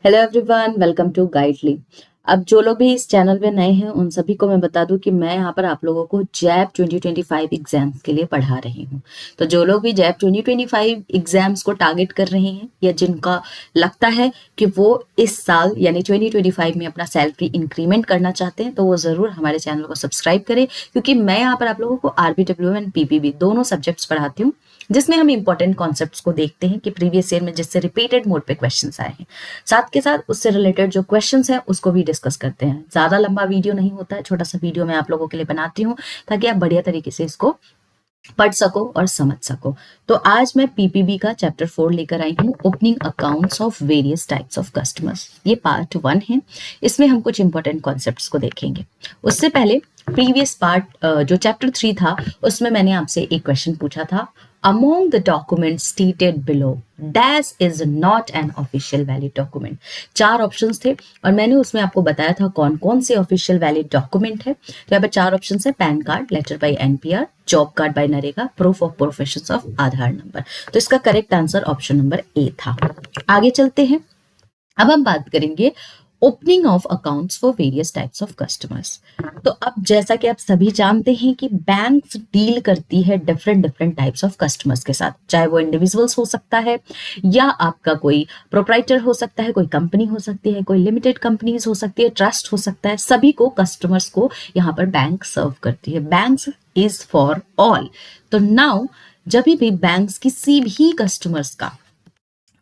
Hello everyone, welcome to Guidely. अब जो लोग भी इस चैनल पे नए हैं उन सभी को मैं बता दूं कि मैं यहाँ पर आप लोगों को जैब 2025 एग्जाम्स के लिए पढ़ा रही हूँ। तो जो लोग भी जैब 2025 एग्जाम्स को टारगेट कर रहे हैं या जिनका लगता है कि वो इस साल यानी 2025 में अपना सैलरी इंक्रीमेंट करना चाहते हैं तो वो ज़रूर हमारे चैनल को सब्सक्राइब करें, क्योंकि मैं यहाँ पर आप लोगों को RBW एंड PPB दोनों सब्जेक्ट्स पढ़ाती हूँ, जिसमें हम इंपॉर्टेंट कॉन्सेप्ट्स को देखते हैं कि प्रीवियस ईयर में जिससे रिपीटेड मोड पे क्वेश्चंस आए हैं, साथ के साथ उससे रिलेटेड जो क्वेश्चंस हैं उसको भी डिस्कस करते हैं। ज़्यादा लंबा वीडियो नहीं होता है, छोटा सा वीडियो मैं आप लोगों के लिए बनाती हूँ ताकि आप बढ़िया तरीके से इसको पढ़ सको और समझ सको। तो आज मैं PPB का चैप्टर 4 लेकर आई हूँ, opening accounts of various types of customers. ये पार्ट 1 है, इसमें हम कुछ इंपॉर्टेंट कॉन्सेप्ट्स को देखेंगे। उससे पहले प्रीवियस पार्ट जो चैप्टर 3 था उसमें मैंने आपसे एक क्वेश्चन पूछा था, among the documents stated below dash is not an official valid document। 4 options थे और मैंने उसमें आपको बताया था कौन कौन से ऑफिशियल वैलिड डॉक्यूमेंट है। तो यहाँ पर 4 ऑप्शंस है, PAN card, letter by NPR, job card by NREGA, proof of profession of Aadhaar number. तो इसका correct answer option number A था। आगे चलते हैं, अब हम बात करेंगे opening of accounts for various types of customers. तो अब जैसा कि आप सभी जानते हैं कि बैंक्स डील करती है डिफरेंट टाइप्स ऑफ कस्टमर्स के साथ, चाहे वो इंडिविजुअल्स हो सकता है या आपका कोई प्रोप्राइटर हो सकता है, कोई कंपनी हो सकती है, कोई लिमिटेड कंपनीज हो सकती है, ट्रस्ट हो सकता है। सभी को कस्टमर्स को यहाँ पर बैंक सर्व करती है। Banks is for all. तो नाउ जब भी बैंक्स किसी भी कस्टमर्स का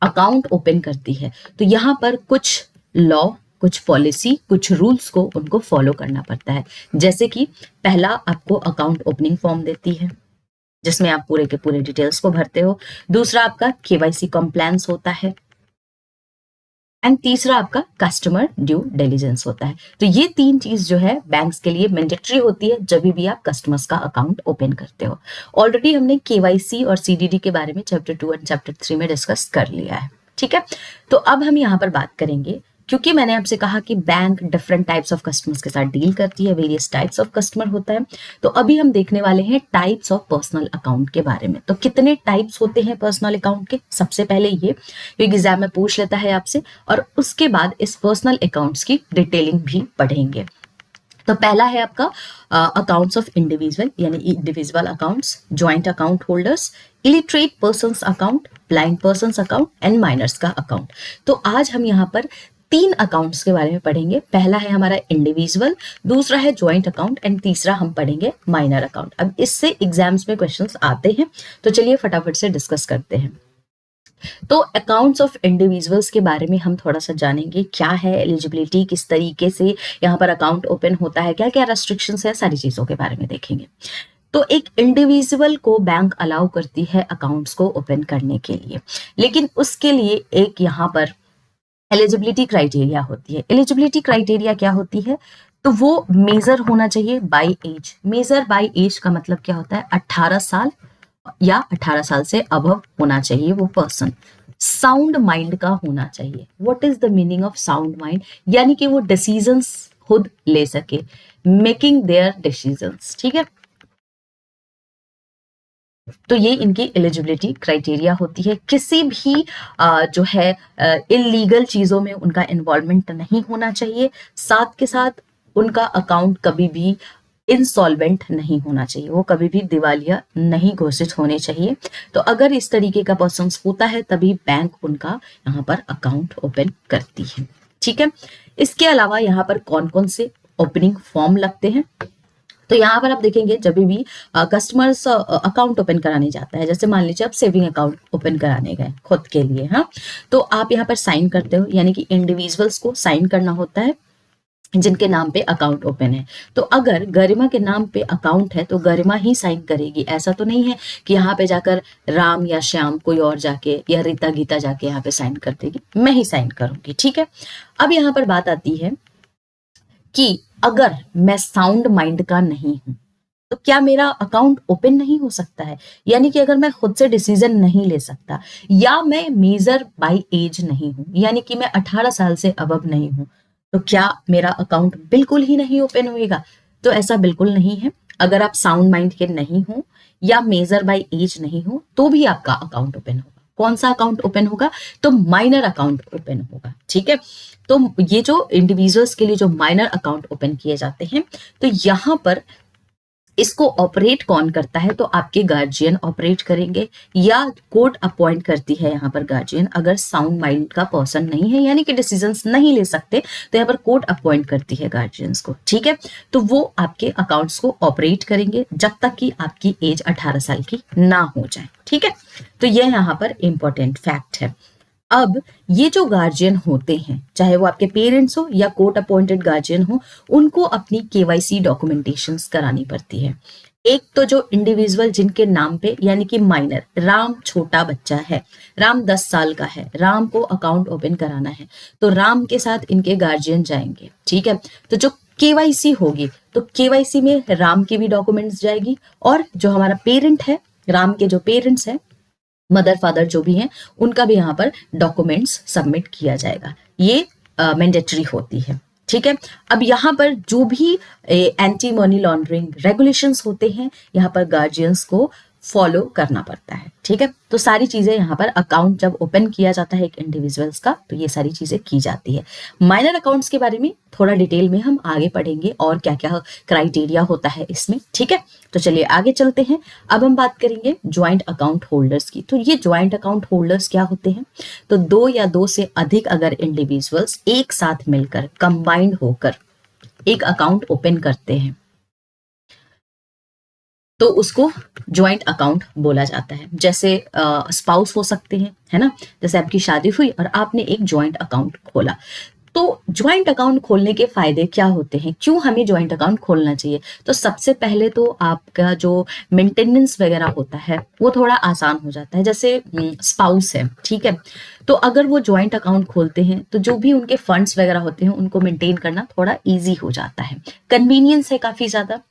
अकाउंट ओपन करती है तो यहाँ पर कुछ लॉ, कुछ पॉलिसी, कुछ रूल्स को उनको फॉलो करना पड़ता है। जैसे कि पहला आपको अकाउंट ओपनिंग फॉर्म देती है जिसमें आप पूरे के पूरे डिटेल्स को भरते हो। दूसरा आपका KYC कंप्लायंस होता है एंड तीसरा आपका कस्टमर ड्यू डिलिजेंस होता है। तो ये 3 चीज जो है बैंक्स के लिए मैंडेटरी होती है जब भी आप कस्टमर्स का अकाउंट ओपन करते हो। ऑलरेडी हमने KYC और CDD के बारे में चैप्टर 2 एंड चैप्टर 3 में डिस्कस कर लिया है, ठीक है। तो अब हम यहाँ पर बात करेंगे, क्योंकि मैंने आपसे कहा कि bank different types of customers के साथ डील करती है, वेरियस टाइप्स ऑफ कस्टमर होता है, तो अभी हम देखने वाले हैं टाइप्स ऑफ पर्सनल अकाउंट के बारे में। तो कितने टाइप्स होते हैं पर्सनल अकाउंट के, सबसे पहले ये एग्जाम में पूछ लेता है आपसे, और उसके बाद इस पर्सनल अकाउंट्स की डिटेलिंग भी पढ़ेंगे। तो पहला है आपका अकाउंट्स ऑफ इंडिविजुअल यानी individual accounts, joint account holders, illiterate persons account, blind persons account and minors का अकाउंट। तो आज हम यहाँ पर 3 अकाउंट्स के बारे में पढ़ेंगे। पहला है हमारा इंडिविजुअल, दूसरा है ज्वाइंट अकाउंट एंड तीसरा हम पढ़ेंगे माइनर अकाउंट। अब इससे एग्जाम्स में क्वेश्चंस आते हैं, तो चलिए फटाफट से डिस्कस करते हैं। तो अकाउंट्स ऑफ इंडिविजुअल्स के बारे में हम थोड़ा सा जानेंगे, क्या है एलिजिबिलिटी, किस तरीके से यहाँ पर अकाउंट ओपन होता है, क्या क्या रेस्ट्रिक्शंस है, सारी चीजों के बारे में देखेंगे। तो एक इंडिविजुअल को बैंक अलाउ करती है अकाउंट्स को ओपन करने के लिए, लेकिन उसके लिए एक यहाँ पर एलिजिबिलिटी क्राइटेरिया होती है। एलिजिबिलिटी क्राइटेरिया क्या होती है, तो वो मेजर होना चाहिए by age. Major by age का मतलब क्या होता है, 18 साल या 18 साल से अबव होना चाहिए वो पर्सन। साउंड माइंड का होना चाहिए। What is the meaning of sound mind, यानी कि वो डिसीजंस खुद ले सके, मेकिंग देयर डिसीजंस, ठीक है। तो ये इनकी एलिजिबिलिटी क्राइटेरिया होती है। किसी भी जो है इलीगल चीजों में उनका इन्वॉल्वमेंट नहीं होना चाहिए। साथ के साथ उनका अकाउंट कभी भी इंसॉल्वेंट नहीं होना चाहिए, वो कभी भी दिवालिया नहीं घोषित होने चाहिए। तो अगर इस तरीके का पर्सन होता है तभी बैंक उनका यहाँ पर अकाउंट ओपन करती है, ठीक है। इसके अलावा यहाँ पर कौन कौन से ओपनिंग फॉर्म लगते हैं, तो यहाँ पर आप देखेंगे जब भी कस्टमर्स अकाउंट ओपन कराने जाता है, जैसे मान लीजिए आप सेविंग अकाउंट ओपन कराने गए खुद के लिए, हाँ, तो आप यहाँ पर साइन करते हो, यानी कि इंडिविजुअल्स को साइन करना होता है जिनके नाम पे अकाउंट ओपन है। तो अगर गरिमा के नाम पे अकाउंट है तो गरिमा ही साइन करेगी। ऐसा तो नहीं है कि यहाँ पे जाकर राम या श्याम कोई और जाके या रीता गीता जाके यहाँ पे साइन कर देगी, मैं ही साइन करूंगी, ठीक है। अब यहाँ पर बात आती है कि अगर मैं साउंड माइंड का नहीं हूं तो क्या मेरा अकाउंट ओपन नहीं हो सकता है, यानी कि अगर मैं खुद से डिसीजन नहीं ले सकता, या मैं मेजर बाय एज नहीं हूं, यानी कि मैं 18 साल से अबव नहीं हूं, तो क्या मेरा अकाउंट बिल्कुल ही नहीं ओपन होएगा? तो ऐसा बिल्कुल नहीं है। अगर आप साउंड माइंड के नहीं हो या मेजर बाय एज नहीं हो तो भी आपका अकाउंट ओपन होगा। कौन सा अकाउंट ओपन होगा, तो माइनर अकाउंट ओपन होगा, ठीक है। तो ये जो इंडिविजुअल्स के लिए जो माइनर अकाउंट ओपन किए जाते हैं, तो यहाँ पर इसको ऑपरेट कौन करता है, तो आपके गार्जियन ऑपरेट करेंगे या कोर्ट अपॉइंट करती है यहाँ पर गार्जियन, अगर साउंड माइंड का पर्सन नहीं है यानी कि डिसीजंस नहीं ले सकते, तो यहाँ पर कोर्ट अपॉइंट करती है गार्जियंस को, ठीक है। तो वो आपके अकाउंट्स को ऑपरेट करेंगे जब तक कि आपकी एज 18 साल की ना हो जाए, ठीक है। तो ये यहाँ पर इंपॉर्टेंट फैक्ट है। अब ये जो गार्जियन होते हैं, चाहे वो आपके पेरेंट्स हो या कोर्ट अपॉइंटेड गार्जियन हो, उनको अपनी केवाईसी डॉक्यूमेंटेशंस करानी पड़ती है। एक तो जो इंडिविजुअल जिनके नाम पे यानी कि माइनर, राम छोटा बच्चा है, राम 10 साल का है, राम को अकाउंट ओपन कराना है, तो राम के साथ इनके गार्जियन जाएंगे, ठीक है। तो जो केवाईसी होगी, तो केवाईसी में राम की भी डॉक्यूमेंट्स जाएगी, और जो हमारा पेरेंट है, राम के जो पेरेंट्स हैं, मदर फादर जो भी हैं, उनका भी यहाँ पर डॉक्यूमेंट्स सबमिट किया जाएगा। ये मैंडेटरी होती है, ठीक है। अब यहाँ पर जो भी एंटी मनी लॉन्ड्रिंग रेगुलेशंस होते हैं, यहाँ पर गार्जियंस को फॉलो करना पड़ता है, ठीक है। तो सारी चीजें यहाँ पर अकाउंट जब ओपन किया जाता है एक इंडिविजुअल्स का, तो ये सारी चीजें की जाती है। माइनर अकाउंट्स के बारे में थोड़ा डिटेल में हम आगे पढ़ेंगे और क्या क्या क्राइटेरिया होता है इसमें, ठीक है। तो चलिए आगे चलते हैं। अब हम बात करेंगे ज्वाइंट अकाउंट होल्डर्स की। तो ये ज्वाइंट अकाउंट होल्डर्स क्या होते हैं, तो 2 या 2 से अधिक अगर इंडिविजुअल्स एक साथ मिलकर कंबाइंड होकर एक अकाउंट ओपन करते हैं, तो उसको ज्वाइंट अकाउंट बोला जाता है। जैसे स्पाउस हो सकते हैं, है ना, जैसे आपकी शादी हुई और आपने एक ज्वाइंट अकाउंट खोला, तो ज्वाइंट अकाउंट खोलने के फायदे क्या होते हैं, क्यों हमें ज्वाइंट अकाउंट खोलना चाहिए। तो सबसे पहले तो आपका जो मेंटेनेंस वगैरह होता है वो थोड़ा आसान हो जाता है। जैसे स्पाउस है, ठीक है, तो अगर वो ज्वाइंट अकाउंट खोलते हैं तो जो भी उनके फंड्स वगैरह होते हैं उनको मेंटेन करना थोड़ा ईजी हो जाता है, कन्वीनियंस है काफी ज्यादा।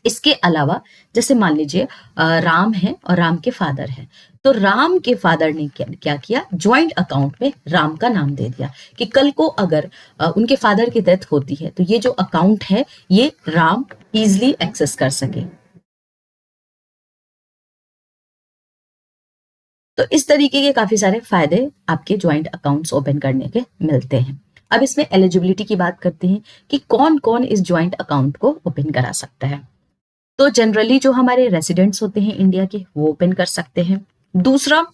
इसके अलावा जैसे मान लीजिए राम है और राम के फादर है, तो राम के फादर ने क्या किया, ज्वाइंट अकाउंट में राम का नाम दे दिया कि कल को अगर उनके फादर की डेथ होती है तो ये जो अकाउंट है ये राम इजीली एक्सेस कर सके। तो इस तरीके के काफी सारे फायदे आपके ज्वाइंट अकाउंट्स ओपन करने के मिलते हैं। अब इसमें एलिजिबिलिटी की बात करते हैं कि कौन कौन इस ज्वाइंट अकाउंट को ओपन करा सकता है। तो जनरली जो हमारे रेसिडेंट्स होते हैं इंडिया के, वो ओपन कर सकते हैं। दूसरा,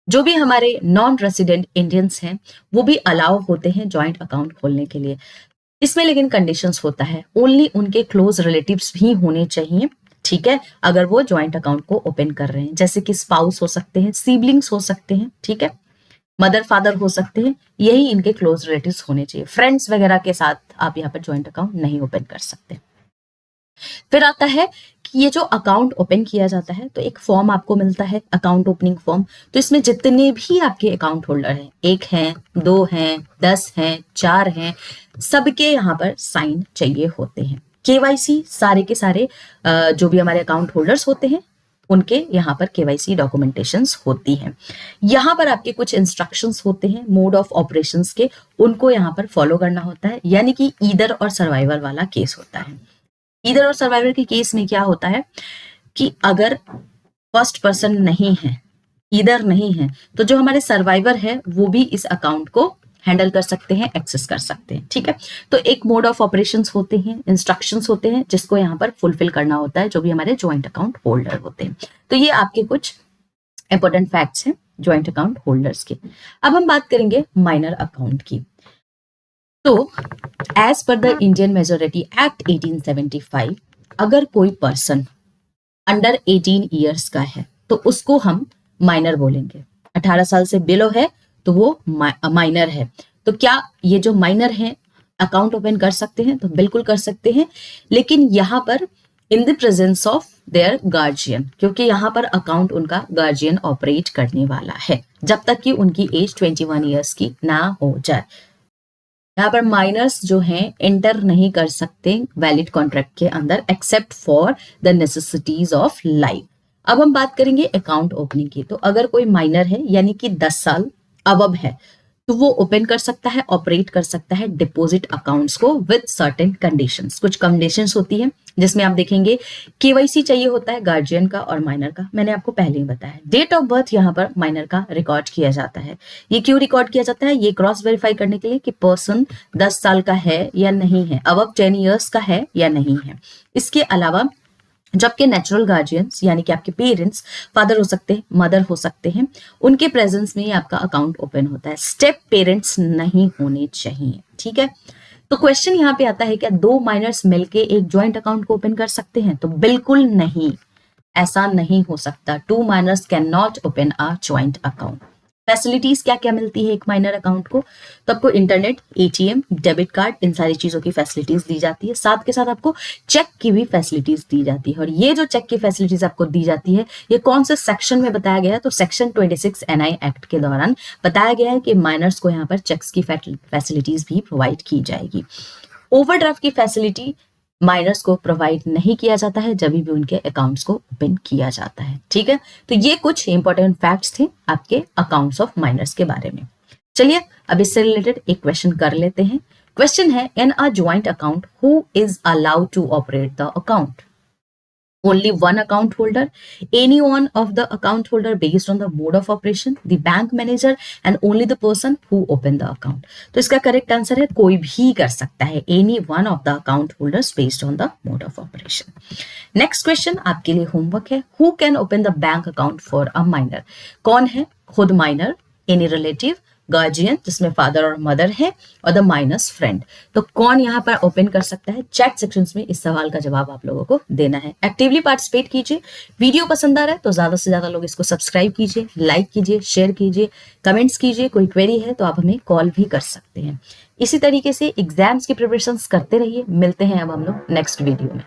जो भी हमारे नॉन रेसिडेंट इंडियंस हैं वो भी अलाउ होते हैं ज्वाइंट अकाउंट खोलने के लिए। इसमें लेकिन कंडीशंस होता है, ओनली उनके क्लोज रिलेटिव्स भी होने चाहिए, ठीक है, अगर वो ज्वाइंट अकाउंट को ओपन कर रहे हैं। जैसे कि स्पाउस हो सकते हैं, सिबलिंग्स हो सकते हैं, ठीक है, मदर फादर हो सकते हैं, यही इनके क्लोज रिलेटिव्स होने चाहिए। फ्रेंड्स वगैरह के साथ आप यहाँ पर ज्वाइंट अकाउंट नहीं ओपन कर सकते। फिर आता है कि ये जो अकाउंट ओपन किया जाता है, तो एक फॉर्म आपको मिलता है, अकाउंट ओपनिंग फॉर्म। तो इसमें जितने भी आपके अकाउंट होल्डर हैं, 1 हैं, 2 हैं, 10 हैं, 4 हैं, सबके यहाँ पर साइन चाहिए होते हैं। केवाईसी सारे के सारे जो भी हमारे अकाउंट होल्डर्स होते हैं उनके यहाँ पर केवाईसी डॉक्यूमेंटेशंस होती हैं। यहाँ पर आपके कुछ इंस्ट्रक्शंस होते हैं मोड ऑफ ऑपरेशंस के, उनको यहाँ पर फॉलो करना होता है। यानी कि ईदर और सर्वाइवर वाला केस होता है। ईदर और सर्वाइवर के केस में क्या होता है कि अगर फर्स्ट पर्सन नहीं है, ईदर नहीं है, तो जो हमारे सर्वाइवर है वो भी इस अकाउंट को हैंडल कर सकते हैं, एक्सेस कर सकते हैं, ठीक है। तो एक मोड ऑफ ऑपरेशंस होते हैं, इंस्ट्रक्शंस होते हैं, जिसको यहाँ पर फुलफिल करना होता है जो भी हमारे ज्वाइंट अकाउंट होल्डर होते हैं। तो ये आपके कुछ इंपॉर्टेंट फैक्ट्स हैं ज्वाइंट अकाउंट होल्डर्स के। अब हम बात करेंगे माइनर अकाउंट की। तो as per the Indian majority act 1875, अगर कोई पर्सन अंडर 18 ईयर्स का है तो उसको हम माइनर बोलेंगे। 18 साल से बिलो है तो वो माइनर है। तो क्या ये जो माइनर है अकाउंट ओपन कर सकते हैं? तो बिल्कुल कर सकते हैं, लेकिन यहाँ पर in the presence of their guardian, क्योंकि यहाँ पर अकाउंट उनका गार्जियन ऑपरेट करने वाला है जब तक कि उनकी एज 21 ईयर्स की ना हो जाए। यहाँ पर माइनर्स जो हैं एंटर नहीं कर सकते वैलिड कॉन्ट्रैक्ट के अंदर except for the necessities of life. अब हम बात करेंगे अकाउंट ओपनिंग की। तो अगर कोई माइनर है यानी कि 10 साल अबव है तो वो ओपन कर सकता है, ऑपरेट कर सकता है डिपॉजिट अकाउंट्स को विद सर्टेन कंडीशंस। कुछ कंडीशंस होती है जिसमें आप देखेंगे केवाईसी चाहिए होता है गार्जियन का और माइनर का, मैंने आपको पहले ही बताया। डेट ऑफ बर्थ यहाँ पर माइनर का रिकॉर्ड किया जाता है। ये क्यों रिकॉर्ड किया जाता है? ये क्रॉस वेरीफाई करने के लिए कि पर्सन 10 साल का है या नहीं है, अबव 10 ईयर्स का है या नहीं है। इसके अलावा जबकि नेचुरल गार्जियंस यानी कि आपके पेरेंट्स, फादर हो सकते हैं, मदर हो सकते हैं, उनके प्रेजेंस में ही आपका अकाउंट ओपन होता है। स्टेप पेरेंट्स नहीं होने चाहिए, ठीक है। तो क्वेश्चन यहाँ पे आता है क्या दो माइनर्स मिलके एक ज्वाइंट अकाउंट को ओपन कर सकते हैं? तो बिल्कुल नहीं, ऐसा नहीं हो सकता। To miners can not open a joint account. Facilities क्या क्या मिलती है एक माइनर अकाउंट को? तो आपको इंटरनेट, एटीएम, डेबिट कार्ड, इन सारी चीजों की फैसिलिटीज दी जाती है। साथ के साथ आपको चेक की भी फैसिलिटीज दी जाती है। और ये जो चेक की फैसिलिटीज आपको दी जाती है, ये कौन से सेक्शन में बताया गया है? तो सेक्शन 26 एनआई एक्ट के दौरान बताया गया है कि माइनर्स को यहाँ पर चेक्स की फैसिलिटीज भी प्रोवाइड की जाएगी। ओवरड्राफ्ट की फैसिलिटी माइनर्स को प्रोवाइड नहीं किया जाता है जब भी उनके अकाउंट्स को ओपन किया जाता है, ठीक है। तो ये कुछ इंपॉर्टेंट फैक्ट्स थे आपके अकाउंट्स ऑफ माइनर्स के बारे में। चलिए अब इससे रिलेटेड एक क्वेश्चन कर लेते हैं। क्वेश्चन है, in a joint account who is allowed to operate the account? Only one account holder, any one of the account holder based on the mode of operation, the bank manager and only the person who opened the account। तो इसका correct answer है कोई भी कर सकता है, any one of the account holders based on the mode of operation। Next question आपके लिए होमवर्क है, who can open the bank account for a minor? कौन है? खुद माइनर, एनी रिलेटिव, गार्जियन जिसमें फादर और मदर है, और द माइनर्स फ्रेंड। तो कौन यहाँ पर ओपन कर सकता है? चैट सेक्शंस में इस सवाल का जवाब आप लोगों को देना है। एक्टिवली पार्टिसिपेट कीजिए। वीडियो पसंद आ रहा है तो ज्यादा से ज्यादा लोग इसको सब्सक्राइब कीजिए, लाइक कीजिए, शेयर कीजिए, कमेंट्स कीजिए। कोई क्वेरी है तो आप हमें कॉल भी कर सकते हैं। इसी तरीके से एग्जाम्स की प्रिपरेशन करते रहिए। मिलते हैं अब हम लोग नेक्स्ट वीडियो में।